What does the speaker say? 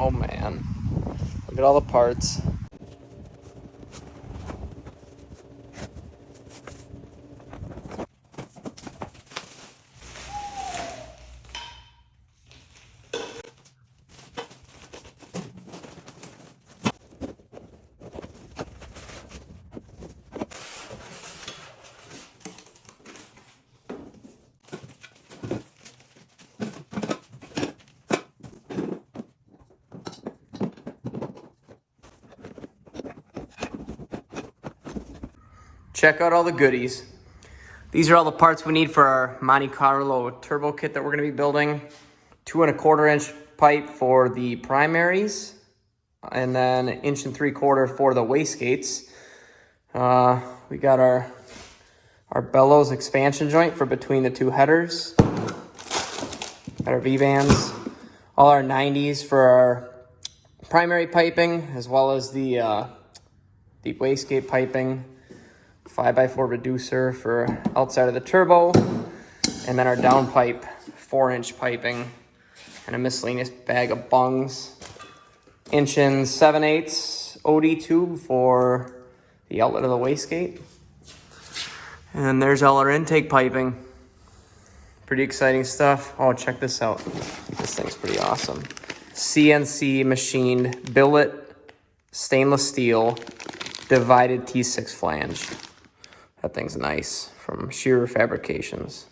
Oh man, look at all the parts. Check out all the goodies. These are all the parts we need for our Monte Carlo turbo kit that we're gonna be building. 2¼ inch pipe for the primaries, and then 1¾ inch for the wastegates. We got our bellows expansion joint for between the two headers. Got our V-bands, all our 90s for our primary piping, as well as the wastegate piping. 5x4 reducer for outside of the turbo, and then our downpipe 4-inch piping, and a miscellaneous bag of bungs. 1 7/8 OD tube for the outlet of the wastegate. And there's all our intake piping. Pretty exciting stuff. Oh, check this out. This thing's pretty awesome. CNC machined billet stainless steel divided T6 flange. That thing's nice, from Shearer Fabrications.